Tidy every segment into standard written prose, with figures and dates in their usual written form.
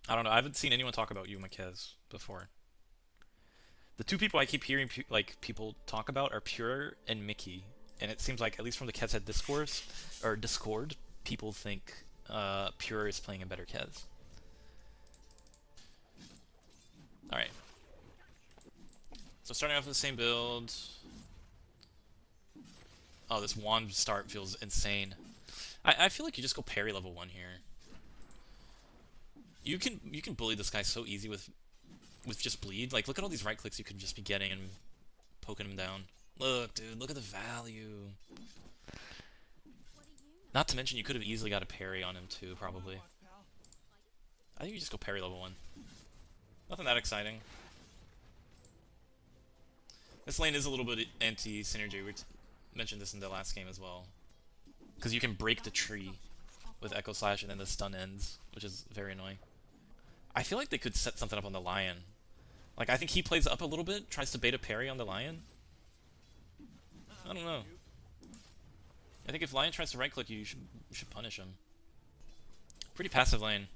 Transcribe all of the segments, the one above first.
I don't know. I haven't seen anyone talk about you, miCKe, before. The two people I keep hearing like people talk about are Pure and miCKe, and it seems like at least from the Kez Head discourse or Discord, people think Pure is playing a better Kez. All right. So starting off with the same build. Oh, this wand start feels insane. I feel like you just go parry level 1 here. You can bully this guy so easy with just bleed. Like look at all these right clicks you could just be getting and poking him down. Look, dude, look at the value. Not to mention you could have easily got a parry on him too, probably. I think you just go parry level 1. Nothing that exciting. This lane is a little bit anti-synergy. We mentioned this in the last game as well. Because you can break the tree with Echo Slash and then the stun ends, which is very annoying. I feel like they could set something up on the Lion. Like, I think he plays up a little bit, tries to bait a parry on the Lion. I don't know. I think if Lion tries to right-click you, you should punish him. Pretty passive lane.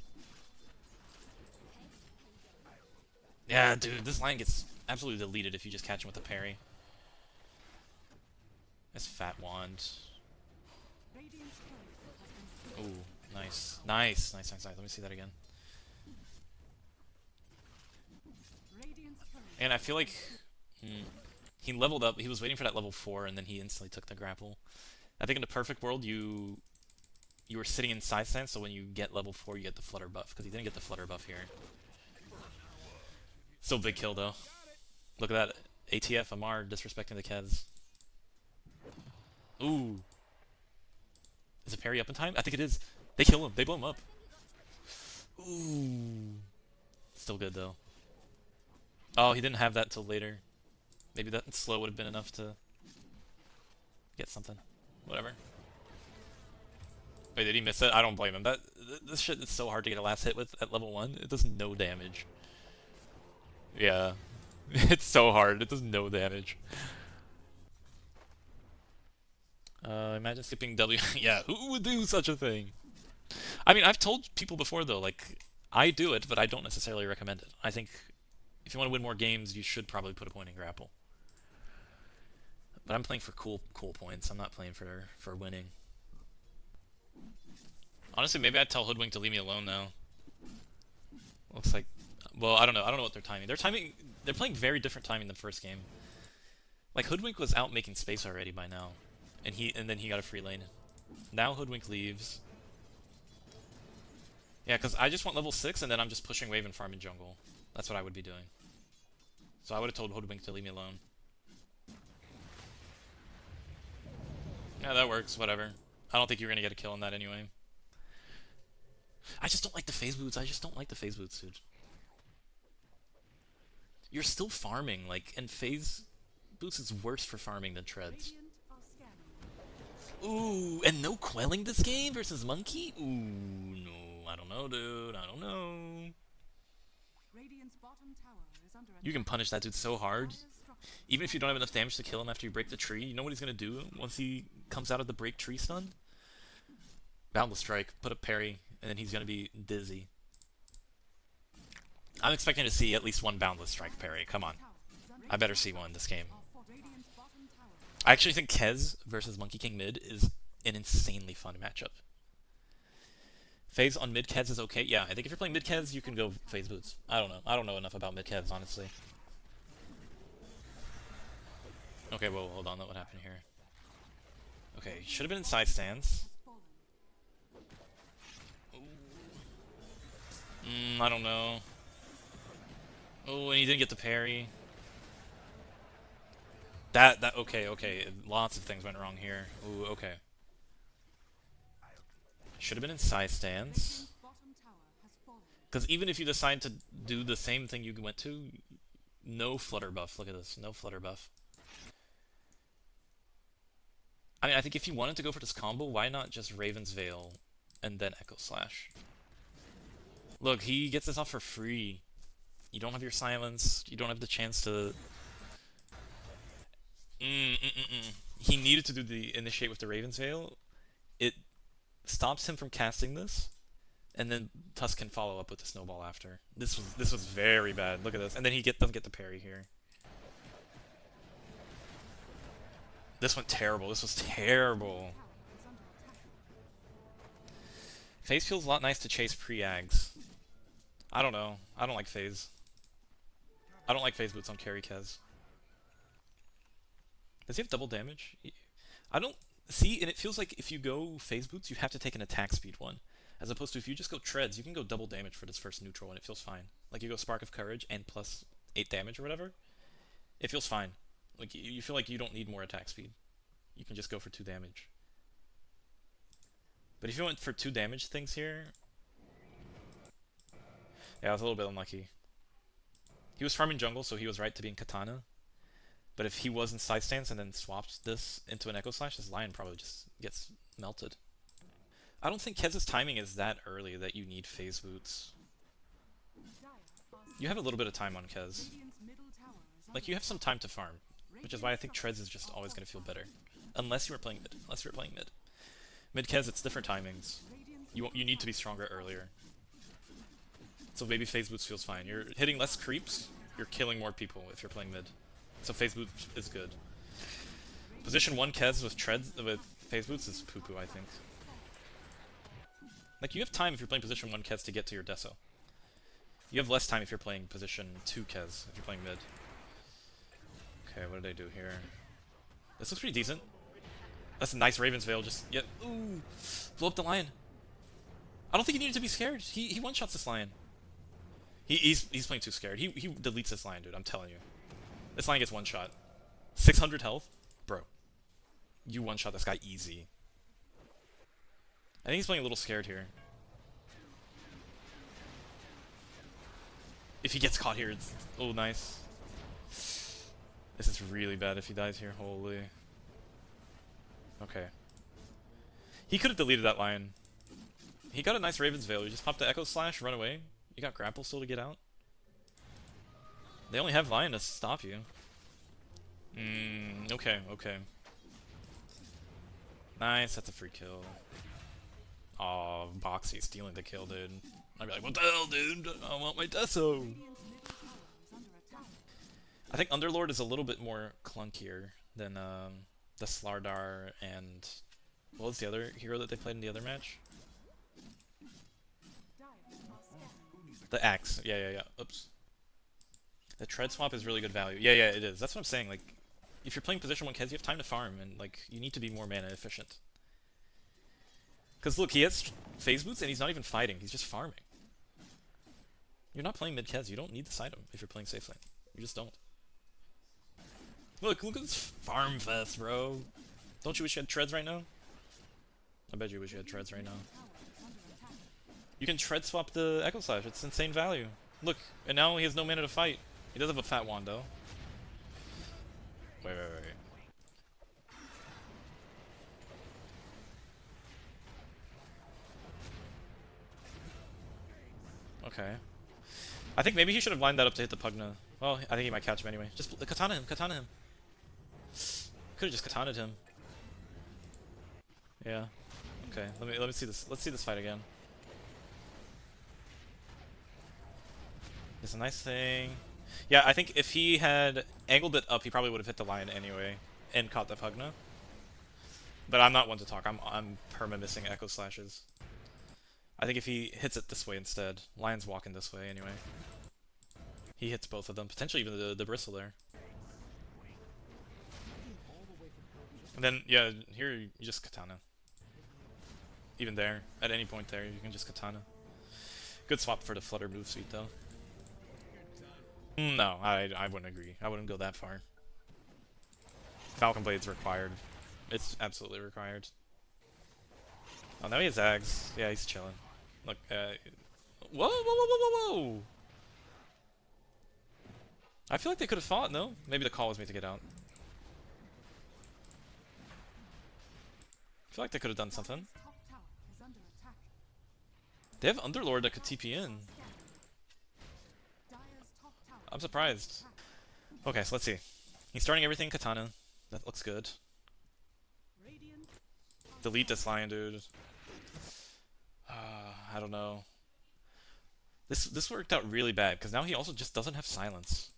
Yeah, dude, this Lion gets absolutely deleted if you just catch him with a parry. Nice fat wand. Ooh, nice. Nice, nice, nice, nice. Let me see that again. And I feel like he leveled up. He was waiting for that level 4, and then he instantly took the grapple. I think in the perfect world, you were sitting in side stance, so when you get level 4, you get the flutter buff, because he didn't get the flutter buff here. Still big kill, though. Look at that. ATF Amar disrespecting the Kez. Ooh. Is it parry up in time? I think it is. They kill him. They blow him up. Ooh. Still good, though. Oh, he didn't have that till later. Maybe that slow would have been enough to get something. Whatever. Wait, did he miss it? I don't blame him. This shit is so hard to get a last hit with at level 1. It does no damage. Yeah. It's so hard. It does no damage. Imagine skipping W. Yeah, who would do such a thing? I mean, I've told people before, though, like, I do it, but I don't necessarily recommend it. I think if you want to win more games, you should probably put a point in grapple. But I'm playing for cool points. I'm not playing for winning. Honestly, maybe I'd tell Hoodwink to leave me alone now. Looks like, well, I don't know. I don't know what they're timing. They're playing very different timing than the first game. Like Hoodwink was out making space already by now, and then he got a free lane. Now Hoodwink leaves. Yeah, because I just want level 6, and then I'm just pushing wave and farming jungle. That's what I would be doing. So I would have told Hoodwink to leave me alone. Yeah, that works. Whatever. I don't think you're gonna get a kill on that anyway. I just don't like the phase boots. I just don't like the phase boots, dude. You're still farming, like, and phase boots is worse for farming than treads. Ooh, and no quelling this game versus miCKe? Ooh, no, I don't know, dude. I don't know. You can punish that dude so hard. Even if you don't have enough damage to kill him after you break the tree, you know what he's gonna do once he comes out of the break tree stun? Boundless Strike, put a parry, and then he's gonna be dizzy. I'm expecting to see at least one Boundless Strike parry. Come on. I better see one this game. I actually think Kez versus Monkey King mid is an insanely fun matchup. Phase on mid Kez is okay. Yeah, I think if you're playing mid Kez, you can go phase boots. I don't know. I don't know enough about mid Kez, honestly. Okay, well, hold on. What happened here? Okay, should have been in side stance. I don't know. Oh, and he didn't get the parry. Okay. Lots of things went wrong here. Ooh, okay. Should have been in side stance. Because even if you decide to do the same thing you went to, no flutter buff. Look at this. No flutter buff. I mean, I think if you wanted to go for this combo, why not just Raven's Veil and then Echo Slash? Look, he gets this off for free. You don't have your silence. You don't have the chance to... He needed to do the initiate with the Raven's Veil. It stops him from casting this, And then Tusk can follow up with the snowball after. This was very bad. Look at this. And then he doesn't get the parry here. This went terrible. This was terrible. FaZe feels a lot nice to chase pre-ags. I don't know. I don't like FaZe. I don't like FaZe boots on carry Kez. Does he have double damage? I don't... See, and it feels like if you go FaZe boots, you have to take an attack speed one. As opposed to if you just go treads, you can go double damage for this first neutral and it feels fine. Like you go Spark of Courage and plus 8 damage or whatever. It feels fine. Like you feel like you don't need more attack speed. You can just go for 2 damage. But if you went for 2 damage things here... Yeah, I was a little bit unlucky. He was farming jungle, so he was right to be in Katana. But if he was in side stance and then swapped this into an Echo Slash, this Lion probably just gets melted. I don't think Kez's timing is that early that you need phase boots. You have a little bit of time on Kez. Like, you have some time to farm, which is why I think Treads is just always going to feel better. Unless you were playing mid. Unless you were playing mid. Mid Kez, it's different timings. You need to be stronger earlier. So maybe phase boots feels fine. You're hitting less creeps, you're killing more people if you're playing mid. So phase boots is good. Position 1 Kez with treads with phase boots is poo-poo, I think. Like, you have time if you're playing position 1 Kez to get to your Deso. You have less time if you're playing position 2 Kez, if you're playing mid. Okay, what did I do here? This looks pretty decent. That's a nice Raven's Veil, just... Yeah, ooh! Blow up the Lion. I don't think you needed to be scared. He one-shots this Lion. He's playing too scared. He deletes this Lion, dude, I'm telling you. This Lion gets one-shot. 600 health? Bro. You one-shot this guy easy. I think he's playing a little scared here. If he gets caught here, it's... Oh, nice. This is really bad if he dies here, holy. Okay. He could have deleted that Lion. He got a nice Raven's Veil. You just pop the Echo Slash, run away. You got grapple still to get out. They only have Lion to stop you. Okay, okay. Nice, that's a free kill. Aw, Boxy stealing the kill, dude. I'd be like, what the hell, dude? I want my Deso! I think Underlord is a little bit more clunkier than the Slardar and... What was the other hero that they played in the other match? The Axe. Yeah. Oops. The Tread Swap is really good value. Yeah, it is. That's what I'm saying. Like, if you're playing position 1 Kez, you have time to farm, and, like, you need to be more mana efficient. Because, look, he has phase boots, and he's not even fighting. He's just farming. You're not playing mid Kez. You don't need this item if you're playing safe lane. You just don't. Look at this farm fest, bro. Don't you wish you had treads right now? I bet you wish you had treads right now. You can tread swap the Echo Slash. It's insane value. Look, and now he has no mana to fight. He does have a fat wand, though. Wait. Okay. I think maybe he should have lined that up to hit the Pugna. Well, I think he might catch him anyway. Just katana him. Could have just katanaed him. Yeah. Okay. Let me see this. Let's see this fight again. It's a nice thing. Yeah, I think if he had angled it up, he probably would have hit the Lion anyway and caught the Pugna. But I'm not one to talk. I'm perma-missing Echo Slashes. I think if he hits it this way instead, Lion's walking this way anyway. He hits both of them, potentially even the bristle there. And then, yeah, here you just katana. Even there, at any point there, you can just katana. Good swap for the flutter move suite though. No, I wouldn't agree. I wouldn't go that far. Falcon Blade's required. It's absolutely required. Oh, now he has Zags. Yeah, he's chilling. Look, whoa! I feel like they could have fought, no? Maybe the call was made to get out. I feel like they could have done something. They have Underlord that could TP in. I'm surprised. Okay, so let's see. He's starting everything Katana. That looks good. Delete this Lion, dude. I don't know. This worked out really bad because now he also just doesn't have silence.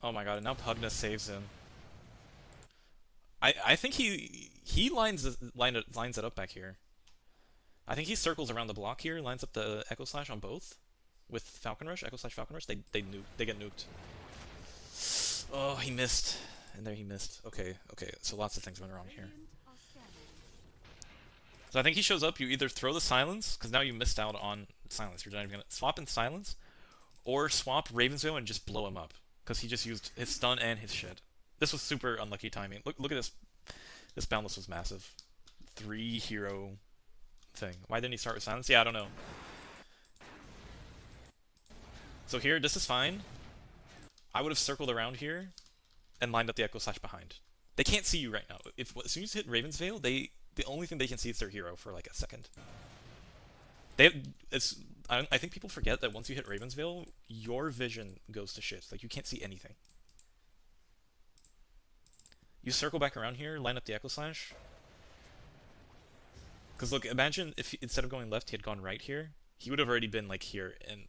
Oh my god! And now Pugna saves him. I think he lines it up back here. I think he circles around the block here, lines up the Echo Slash on both with Falcon Rush, Echo Slash Falcon Rush. They get nuked. Oh, he missed, and there he missed. Okay, okay. So lots of things went wrong here. So I think he shows up. You either throw the silence because now you missed out on silence. You're not even gonna swap in silence, or swap Ravensvale and just blow him up because he just used his stun and his shit. This was super unlucky timing. Look at this. This boundless was massive. 3-hero thing. Why didn't he start with silence? Yeah, I don't know. So here, this is fine. I would have circled around here and lined up the Echo Slash behind. They can't see you right now. As soon as you hit Ravensvale, the only thing they can see is their hero for like a second. I think people forget that once you hit Ravensvale, your vision goes to shit. Like you can't see anything. You circle back around here, line up the Echo Slash. Because look, imagine if instead of going left, he had gone right here. He would have already been like here, and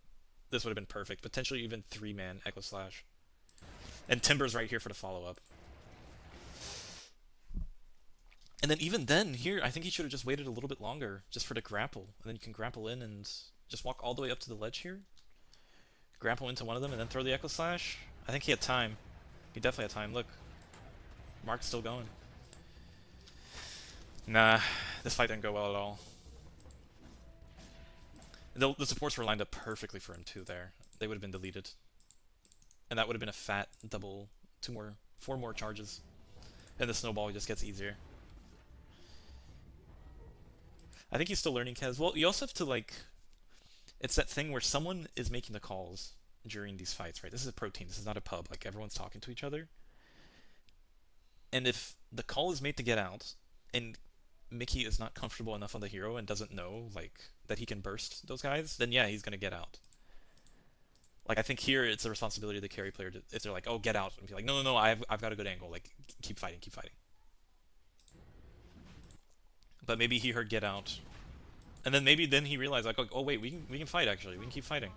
this would have been perfect. Potentially even 3-man Echo Slash. And Timber's right here for the follow-up. And then even then, here, I think he should have just waited a little bit longer, just for the grapple. And then you can grapple in and just walk all the way up to the ledge here. Grapple into one of them and then throw the Echo Slash. I think he had time. He definitely had time. Look. Mark's still going. Nah, this fight didn't go well at all. The supports were lined up perfectly for him too there. They would have been deleted. And that would have been a fat double, 4 more charges. And the snowball just gets easier. I think he's still learning Kez. Well, you also have to like... It's that thing where someone is making the calls during these fights, right? This is a pro team. This is not a pub. Like, everyone's talking to each other. And if the call is made to get out, and miCKe is not comfortable enough on the hero and doesn't know, like, that he can burst those guys, then yeah, he's gonna get out. Like, I think here it's the responsibility of the carry player to, if they're like, oh, get out, and be like, no, no, no, I've got a good angle. Like, keep fighting, keep fighting. But maybe he heard get out. And then maybe then he realized, like, oh wait, we can fight, actually. We can keep fighting.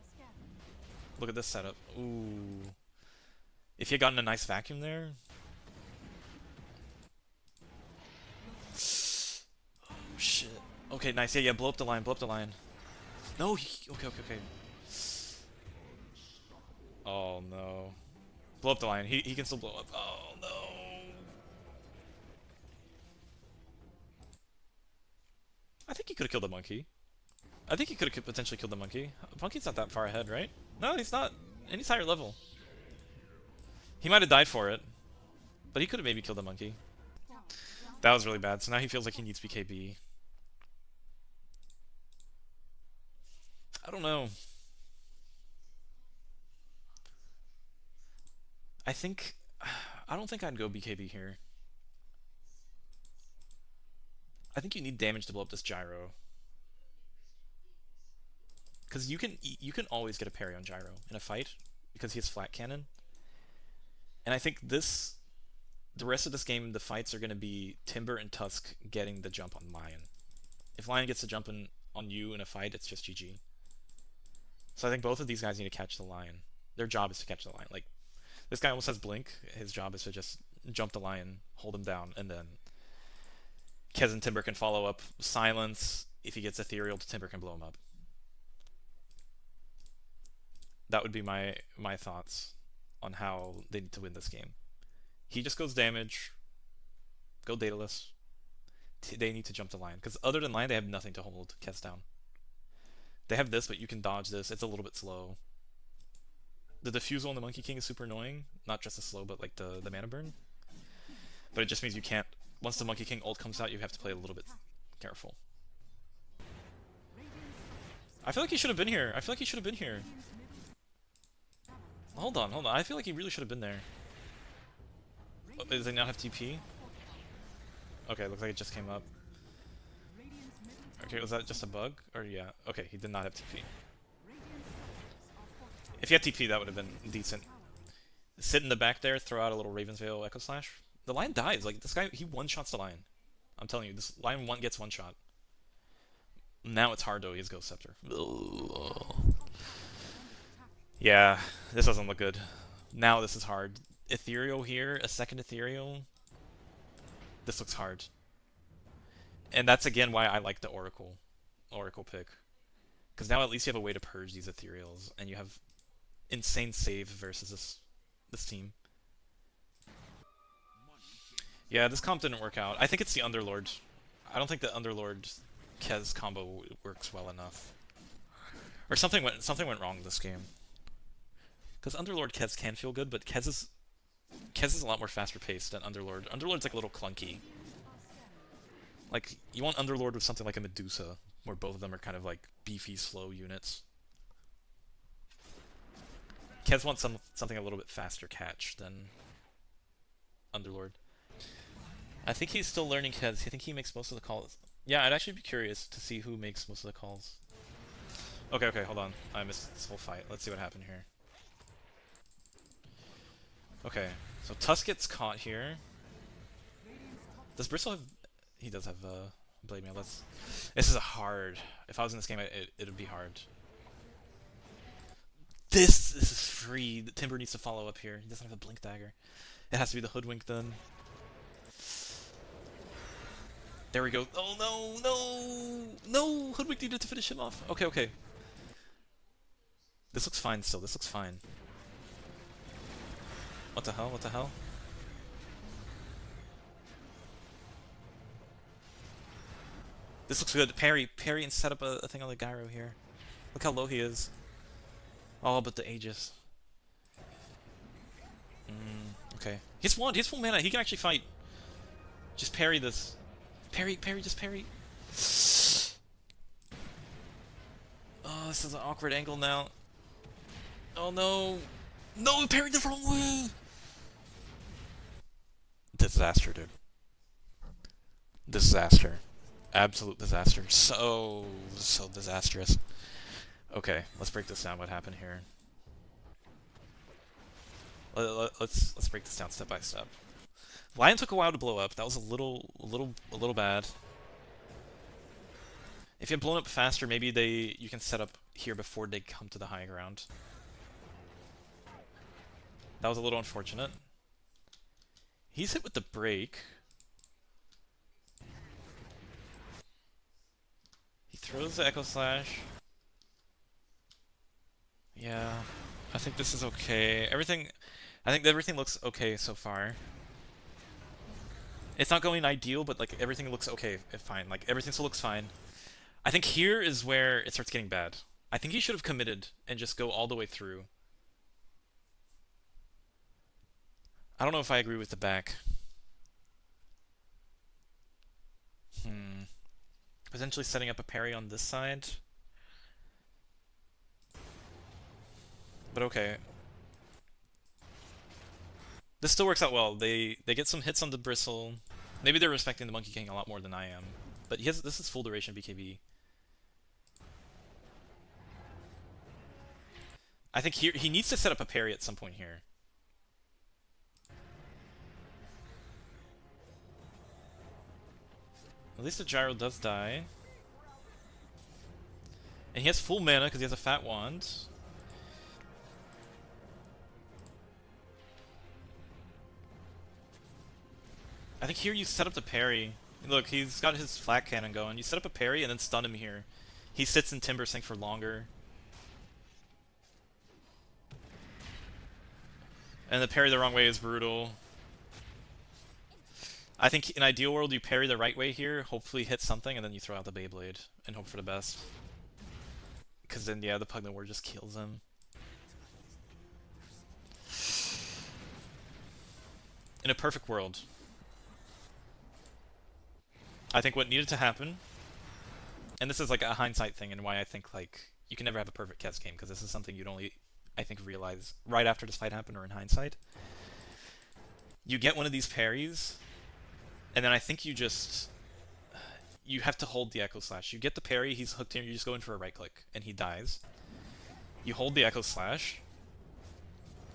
Look at this setup. Ooh. If he had gotten a nice vacuum there... Oh, shit. Okay, nice. Yeah, blow up the line, blow up the line. No, okay. Oh, no. Blow up the line. He can still blow up. Oh, no. I think he could have killed the monkey. I think he could have potentially killed the monkey. Monkey's not that far ahead, right? No, he's not. And he's higher level. He might have died for it. But he could have maybe killed the monkey. That was really bad. So now he feels like he needs BKB. I don't know. I don't think I'd go BKB here. I think you need damage to blow up this gyro. Because you can always get a parry on gyro in a fight because he has flat cannon. And I think the rest of this game, the fights are going to be Timber and Tusk getting the jump on Lion. If Lion gets the jump on you in a fight, it's just GG. So I think both of these guys need to catch the Lion. Their job is to catch the Lion. Like, this guy almost has Blink. His job is to just jump the Lion, hold him down, and then Kez and Timber can follow up. Silence. If he gets Ethereal, Timber can blow him up. That would be my thoughts on how they need to win this game. He just goes damage. Go Daedalus. They need to jump the line. Because other than line, they have nothing to hold Kez down. They have this, but you can dodge this. It's a little bit slow. The defusal on the Monkey King is super annoying. Not just the slow, but like the mana burn. But it just means you can't... Once the Monkey King ult comes out, you have to play a little bit careful. I feel like he should have been here. Hold on. I feel like he really should have been there. Oh, does he not have TP? Okay, looks like it just came up. Okay, was that just a bug? Or yeah. Okay, he did not have TP. If he had TP, that would have been decent. Sit in the back there, throw out a little Ravensvale Echo Slash. The Lion dies. Like, this guy, he one-shots the Lion. I'm telling you, this Lion gets one shot. Now it's hard though, he has Ghost Scepter. Ugh. Yeah, this doesn't look good. Now this is hard. Ethereal here, a second Ethereal. This looks hard. And that's again why I like the Oracle pick. Because now at least you have a way to purge these Ethereals, and you have insane save versus this team. Yeah, this comp didn't work out. I think it's the Underlord. I don't think the Underlord Kez combo works well enough. Or something went wrong this game. Because Underlord Kez can feel good, but Kez is a lot more faster paced than Underlord. Underlord's like a little clunky. Like, you want Underlord with something like a Medusa, where both of them are kind of like beefy, slow units. Kez wants something a little bit faster catch than Underlord. I think he's still learning Kez. I think he makes most of the calls. Yeah, I'd actually be curious to see who makes most of the calls. Okay, hold on. I missed this whole fight. Let's see what happened here. Okay, so Tusk gets caught here. Does Bristle have... He does have Blade Mail. This is a hard... If I was in this game, it would be hard. This is free. The Timber needs to follow up here. He doesn't have a Blink Dagger. It has to be the Hoodwink then. There we go. Oh no! No! Hoodwink needed to finish him off. Okay. This looks fine still. This looks fine. What the hell? This looks good. Parry and set up a thing on the Gyro here. Look how low he is. Oh, but the Aegis. Okay. He's full mana. He can actually fight. Just parry this. Parry, just parry. Oh, this is an awkward angle now. Oh no. No, he parried the wrong way! Disaster, dude. Disaster. Absolute disaster. So disastrous. Okay, let's break this down. What happened here? Let's break this down step by step. Lion took a while to blow up. That was a little bad. If you had blown up faster, maybe you can set up here before they come to the high ground. That was a little unfortunate. He's hit with the break. He throws the Echo Slash. Yeah, I think this is okay. I think everything looks okay so far. It's not going ideal, but like everything looks okay, fine. Like everything still looks fine. I think here is where it starts getting bad. I think he should have committed and just go all the way through. I don't know if I agree with the back. Potentially setting up a parry on this side. But okay. This still works out well. They get some hits on the Bristle. Maybe they're respecting the Monkey King a lot more than I am. But this is full duration BKB. I think here he needs to set up a parry at some point here. At least the Gyro does die. And he has full mana because he has a fat wand. I think here you set up the parry. Look, he's got his flat cannon going. You set up a parry and then stun him here. He sits in Timber Sink for longer. And the parry the wrong way is brutal. I think in ideal world you parry the right way here, hopefully hit something, and then you throw out the Beyblade and hope for the best. Because then, yeah, the Pugna War just kills him. In a perfect world, I think what needed to happen, and this is like a hindsight thing and why I think like you can never have a perfect Kez game, because this is something you'd only, I think, realize right after this fight happened or in hindsight. You get one of these parries, and then I think you have to hold the Echo Slash. You get the parry, he's hooked in, you just go in for a right click, and he dies. You hold the Echo Slash,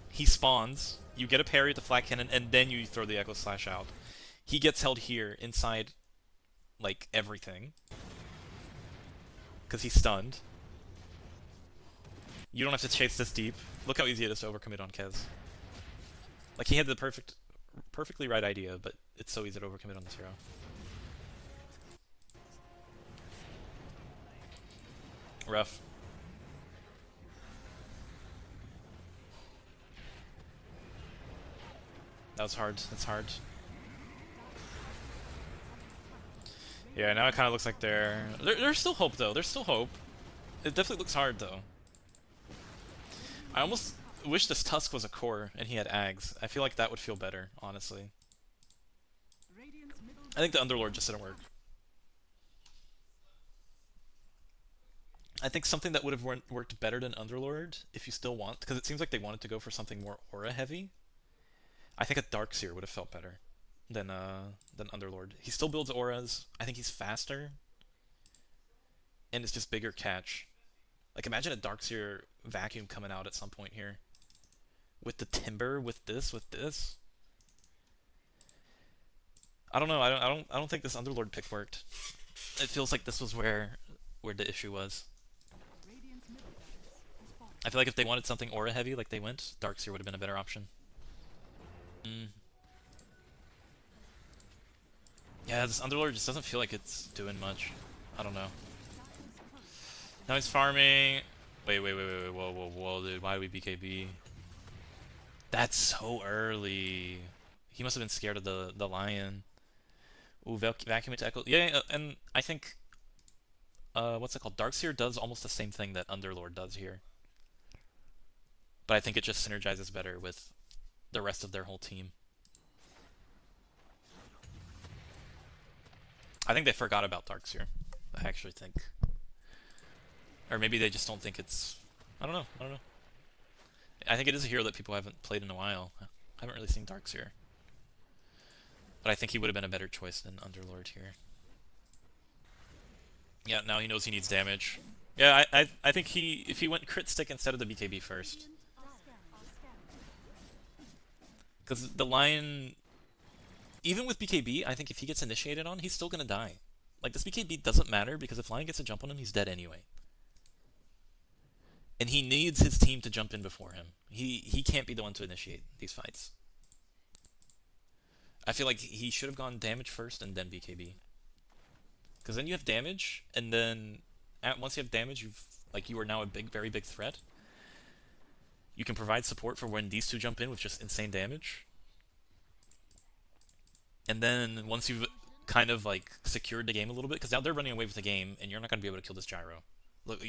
he spawns, you get a parry at the flat cannon, and then you throw the Echo Slash out. He gets held here inside, like, everything. because he's stunned. You don't have to chase this deep. Look how easy it is to overcommit on Kez. Like, he had the perfectly right idea, but it's so easy to overcommit on this hero. Rough. That was hard. That's hard. Yeah, now it kind of looks like there's still hope, though. There's still hope. It definitely looks hard, though. I almost wish this Tusk was a core and he had Ags. I feel like that would feel better, honestly. I think the Underlord just didn't work. I think something that would have worked better than Underlord, if you still want, because it seems like they wanted to go for something more aura heavy. I think a Darkseer would have felt better than Underlord. He still builds auras. I think he's faster, and it's just bigger catch. Like, imagine a Darkseer vacuum coming out at some point here, with the Timber, with this. I don't know. I don't think this Underlord pick worked. It feels like this was where the issue was. I feel like if they wanted something aura heavy, like they went, Darkseer would have been a better option. Yeah, this Underlord just doesn't feel like it's doing much. I don't know. Now he's farming. Wait, whoa, dude. Why do we BKB? That's so early. He must have been scared of the lion. Ooh, vacuum into Echo. Yeah, and I think what's it called? Darkseer does almost the same thing that Underlord does here. But I think it just synergizes better with the rest of their whole team. I think they forgot about Darkseer. I actually think. Or maybe they just don't think it's... I don't know. I think it is a hero that people haven't played in a while. I haven't really seen Darkseer. But I think he would have been a better choice than Underlord here. Yeah, now he knows he needs damage. Yeah, I think if he went crit stick instead of the BKB first. Because the Lion, even with BKB, I think if he gets initiated on, he's still going to die. Like, this BKB doesn't matter, because if Lion gets a jump on him, he's dead anyway. And he needs his team to jump in before him. He can't be the one to initiate these fights. I feel like he should have gone damage first and then BKB. Because then you have damage, and then once you have damage, you are now a very big threat. You can provide support for when these two jump in with just insane damage. And then once you've kind of like secured the game a little bit, because now they're running away with the game, and you're not going to be able to kill this Gyro. Look,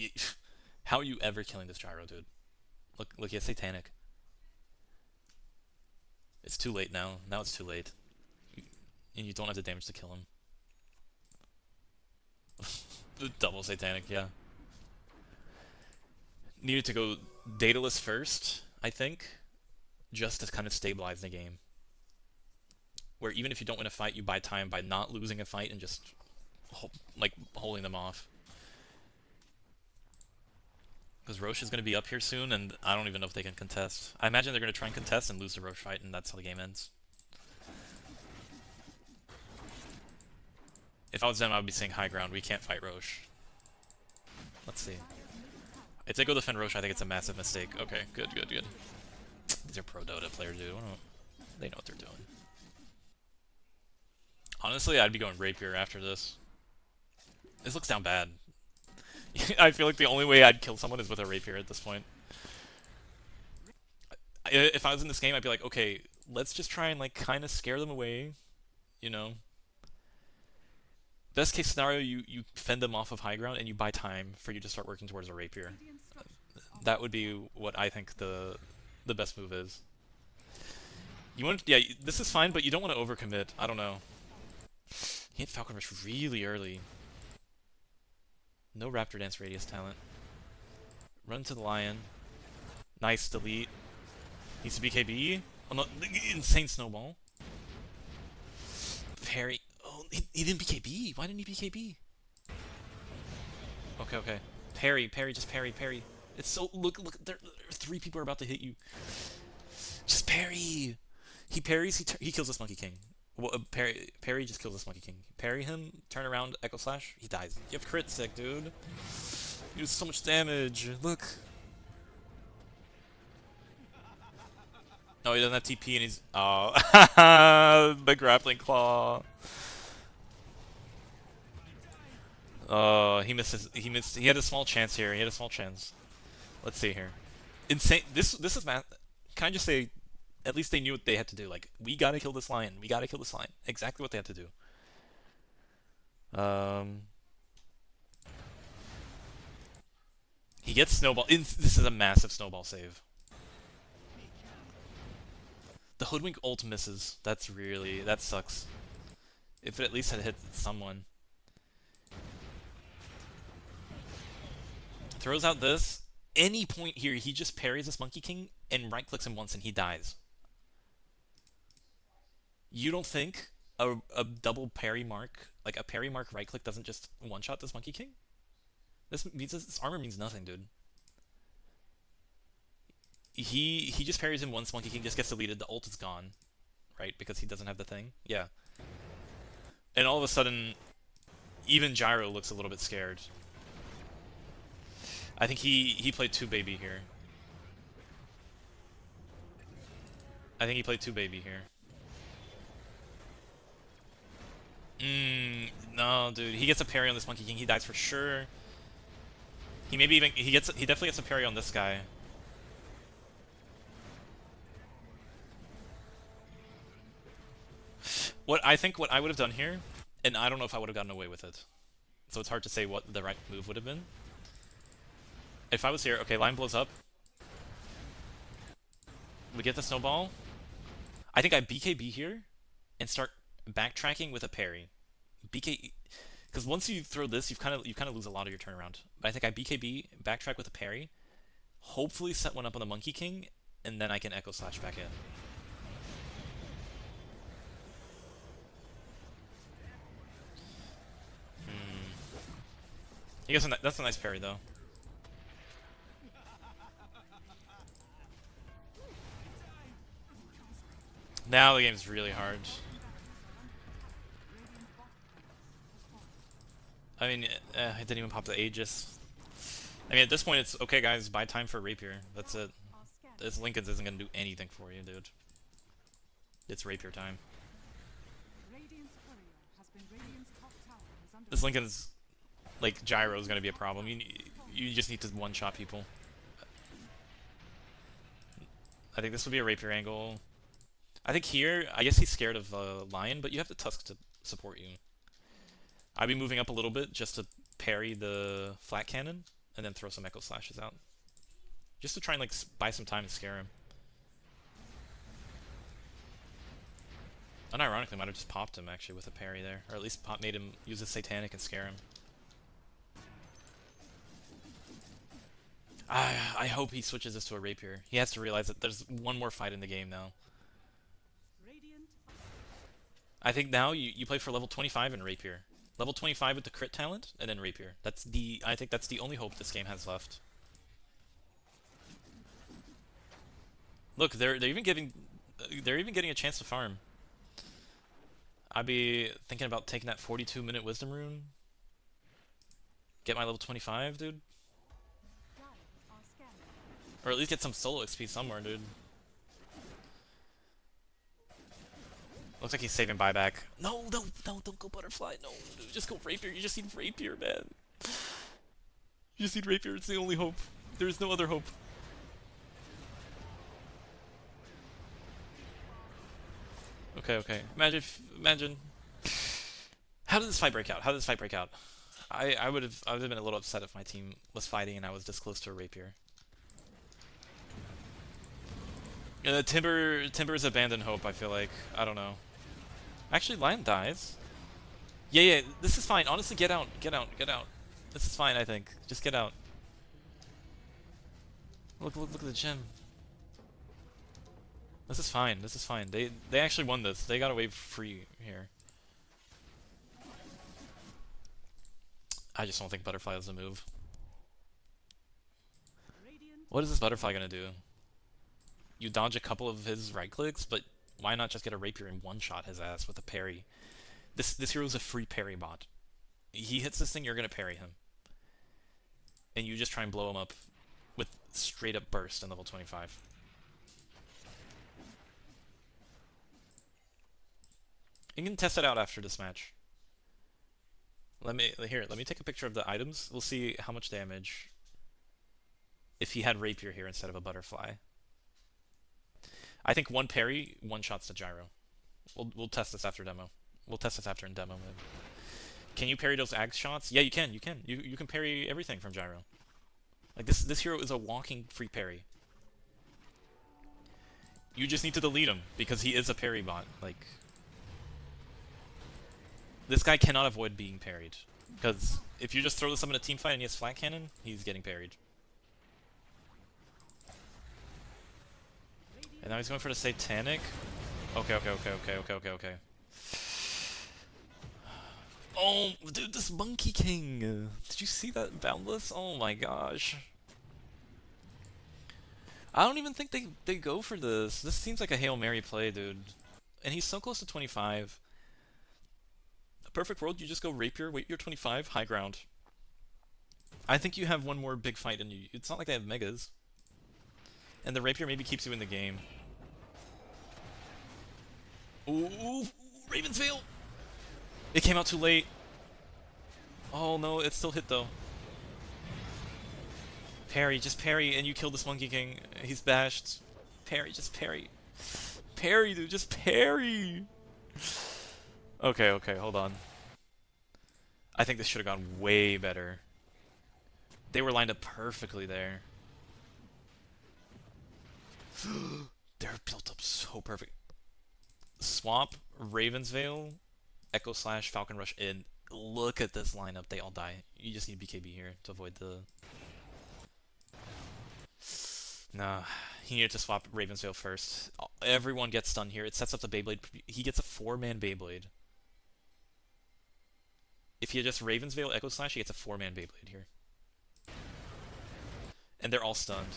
how are you ever killing this Gyro, dude? Look, he has Satanic. It's too late now. Now it's too late. And you don't have the damage to kill him. Double Satanic, yeah. Needed to go Daedalus first, I think, just to kind of stabilize the game. Where even if you don't win a fight, you buy time by not losing a fight and just holding them off. Because Roche is going to be up here soon, and I don't even know if they can contest. I imagine they're going to try and contest and lose the Roche fight, and that's how the game ends. If I was them, I would be saying high ground. We can't fight Roche. Let's see. If they go defend Roche, I think it's a massive mistake. Okay, good. These are pro Dota players, dude. They know what they're doing. Honestly, I'd be going Rapier after this. This looks down bad. I feel like the only way I'd kill someone is with a Rapier at this point. If I was in this game, I'd be like, okay, let's just try and kind of scare them away, you know? Best case scenario, you fend them off of high ground and you buy time for you to start working towards a Rapier. That would be what I think the best move is. Yeah, this is fine, but you don't want to overcommit. I don't know. He hit Falcon Rush really early. No Raptor Dance Radius talent. Run to the Lion. Nice delete. Needs to BKB. Oh no, insane snowball. Parry. Oh, he didn't BKB. Why didn't he BKB? Okay. Parry, just parry. It's so look. There 3 people are about to hit you. Just parry. He parries. He kills this Monkey King. Well, parry just kills this Monkey King. Parry him, turn around, Echo Slash, he dies. You have crit stick, dude. You do so much damage. Look. Oh, he doesn't have TP and he's... Oh. The grappling claw. Oh, he missed. He missed. He had a small chance here. He had a small chance. Let's see here. Insane. This is math. Can I just say, at least they knew what they had to do. Like, we gotta kill this lion. We gotta kill this lion. Exactly what they had to do. He gets snowball. This is a massive snowball save. The Hoodwink ult misses. That sucks. If it at least had hit someone. Throws out this. Any point here, he just parries this Monkey King and right-clicks him once and he dies. You don't think a double parry mark, like a parry mark right-click doesn't just one-shot this Monkey King? This armor means nothing, dude. He just parries him once, Monkey King just gets deleted, the ult is gone. Right? Because he doesn't have the thing? Yeah. And all of a sudden, even Gyro looks a little bit scared. I think he played 2 baby here. I think he played 2 baby here. No, dude. He gets a parry on this Monkey King. He dies for sure. He definitely gets a parry on this guy. What I would have done here, and I don't know if I would have gotten away with it. So it's hard to say what the right move would have been. If I was here, okay, line blows up. We get the snowball. I think I BKB here and start backtracking with a parry. Because once you throw this, you kind of lose a lot of your turnaround. But I think I BKB, backtrack with a parry, hopefully set one up on the Monkey King, and then I can Echo Slash back in. That's a nice parry though. Now the game's really hard. I mean, it didn't even pop the Aegis. I mean, at this point, it's okay, guys. Buy time for Rapier. That's it. This Lincoln's isn't gonna do anything for you, dude. It's Rapier time. This Lincoln's like Gyro is gonna be a problem. You just need to one-shot people. I think this would be a Rapier angle. I think here, I guess he's scared of Lion, but you have the Tusk to support you. I'd be moving up a little bit just to parry the flat cannon, and then throw some Echo Slashes out. Just to try and like buy some time and scare him. Unironically, might have just popped him actually with a parry there, or at least made him use his Satanic and scare him. I hope he switches this to a Rapier. He has to realize that there's one more fight in the game now. I think now you play for level 25 and Rapier. Level 25 with the crit talent, and then Rapier. I think that's the only hope this game has left. Look, they're even getting a chance to farm. I'd be thinking about taking that 42-minute Wisdom Rune. Get my level 25, dude. Or at least get some solo XP somewhere, dude. Looks like he's saving buyback. No, don't go Butterfly. No, dude, just go Rapier. You just need Rapier, man. You just need Rapier. It's the only hope. There is no other hope. Okay. Imagine. How did this fight break out? I would have been a little upset if my team was fighting and I was this close to a Rapier. Timber's abandoned hope, I feel like. I don't know. Actually, Lion dies. Yeah, this is fine. Honestly, get out. This is fine, I think. Just get out. Look at the gem. This is fine. They actually won this. They got away free here. I just don't think Butterfly is a move. What is this Butterfly gonna do? You dodge a couple of his right clicks, but Why not just get a rapier and one-shot his ass with a parry? This hero's a free parry bot. He hits this thing, you're gonna parry him. And you just try and blow him up with straight up burst in level 25. You can test it out after this match. Let me take a picture of the items. We'll see how much damage if he had rapier here instead of a butterfly. I think one parry, one shots the gyro. We'll test this after demo. We'll test this after in demo mode. Can you parry those ag shots? Yeah, you can. You can parry everything from gyro. Like this hero is a walking free parry. You just need to delete him because he is a parry bot. Like this guy cannot avoid being parried because if you just throw this up in a team fight and he has flat cannon, he's getting parried. And now he's going for the satanic. Okay. Oh, dude, this Monkey King! Did you see that boundless? Oh my gosh. I don't even think they go for this. This seems like a Hail Mary play, dude. And he's so close to 25. A perfect world, you just go rapier, wait your 25, high ground. I think you have one more big fight in you. It's not like they have megas. And the rapier maybe keeps you in the game. Ooh, Raven's Veil! It came out too late. Oh no, it still hit though. Parry, just parry, and you kill this Monkey King. He's bashed. Parry, just parry. Parry, dude, just parry! Okay, hold on. I think this should have gone way better. They were lined up perfectly there. They're built up so perfect. Swap, Raven's Veil, Echo Slash, Falcon Rush in. Look at this lineup. They all die. You just need BKB here to avoid the... Nah, he needed to swap Raven's Veil first. Everyone gets stunned here. It sets up the Beyblade. He gets a 4-man Beyblade. If he had just Raven's Veil, Echo Slash, he gets a 4-man Beyblade here. And they're all stunned.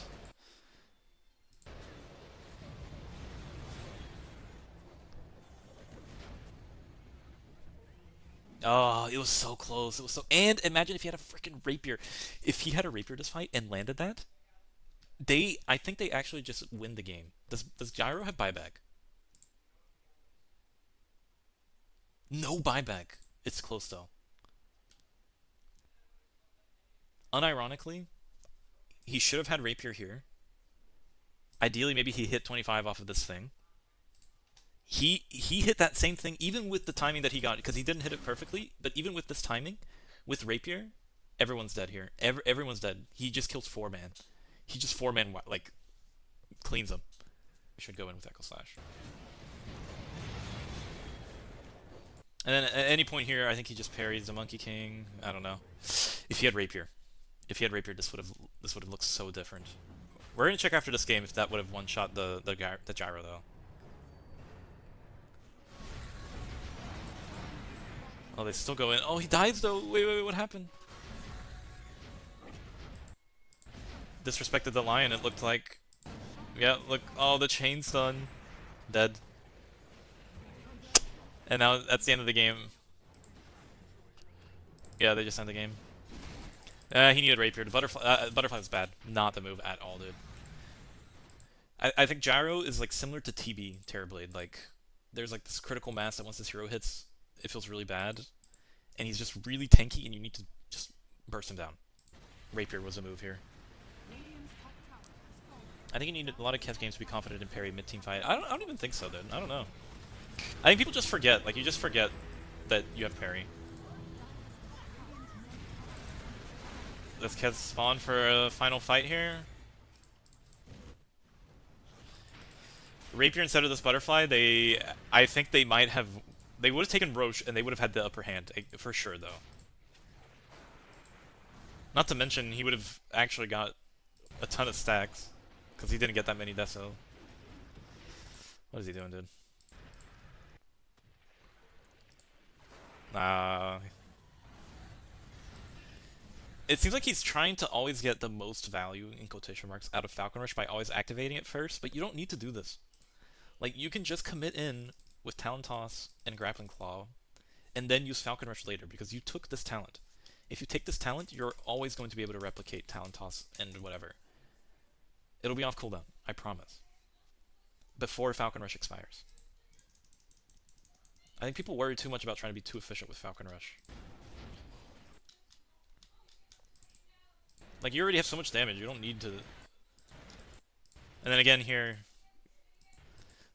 Oh, it was so close. It was so... And imagine if he had a freaking rapier. If he had a rapier this fight and landed that, I think they actually just win the game. Does Gyro have buyback? No buyback. It's close though. Unironically, he should have had rapier here. Ideally, maybe he hit 25 off of this thing. He hit that same thing even with the timing that he got, because he didn't hit it perfectly, but even with this timing, with rapier, everyone's dead here. Everyone's dead. He just kills 4-man. He just 4-man, like, cleans them. We should go in with Echo Slash. And then at any point here, I think he just parries the Monkey King. I don't know. If he had rapier. If he had rapier, this would have looked so different. We're gonna check after this game if that would have one-shot the gyro though. Oh, they still go in. Oh, he dies though. Wait, what happened? Disrespected the lion, it looked like. Yeah, look. Oh, the chain's done. Dead. And now that's the end of the game. Yeah, they just end the game. He needed rapier. The butterfly was bad. Not the move at all, dude. I think gyro is like similar to TB Terrorblade. Like, there's like this critical mass that once this hero hits, it feels really bad, and he's just really tanky, and you need to just burst him down. Rapier was a move here. I think you need a lot of Kez games to be confident in parry mid-team fight. I don't even think so, dude. I don't know. I think people just forget. Like, you just forget that you have parry. Does Kez spawn for a final fight here? Rapier instead of this butterfly, I think they might have... They would have taken Roche, and they would have had the upper hand, for sure, though. Not to mention, he would have actually got a ton of stacks, because he didn't get that many Deso. What is he doing, dude? It seems like he's trying to always get the most value, in quotation marks, out of Falcon Rush by always activating it first, but you don't need to do this. Like, you can just commit in with Talon Toss and Grappling Claw, and then use Falcon Rush later, because you took this talent. If you take this talent, you're always going to be able to replicate Talon Toss and whatever. It'll be off cooldown, I promise. Before Falcon Rush expires. I think people worry too much about trying to be too efficient with Falcon Rush. Like, you already have so much damage, you don't need to... And then again here...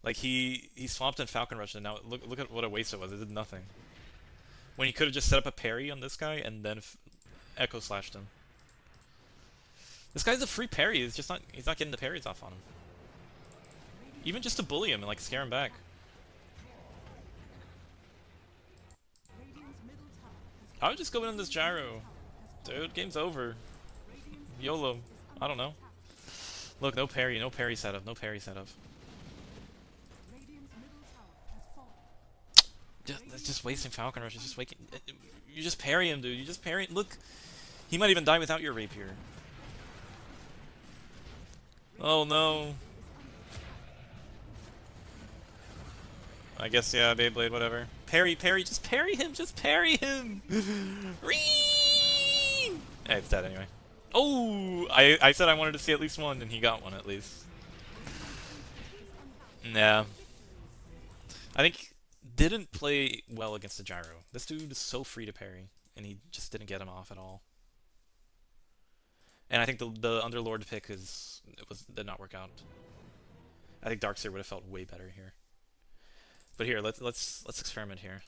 Like, he swapped in Falcon Rush, and now look at what a waste it was. It did nothing. When he could have just set up a parry on this guy, and then Echo Slashed him. This guy's a free parry, he's not getting the parries off on him. Even just to bully him and, like, scare him back. I would just go in on this gyro. Dude, game's over. YOLO. I don't know. Look, no parry setup, no parry setup. That's just wasting Falcon Rush. It's just waking. You just parry him, dude. You just parry. Look, he might even die without your rapier. Oh no. I guess, yeah, Beyblade, whatever. Parry, just parry him, Ree! Yeah, it's dead anyway. Oh, I said I wanted to see at least one, and he got one at least. Yeah. I think didn't play well against the gyro. This dude is so free to parry, and he just didn't get him off at all. And I think the Underlord pick did not work out. I think Darkseer would have felt way better here. But here, let's experiment here.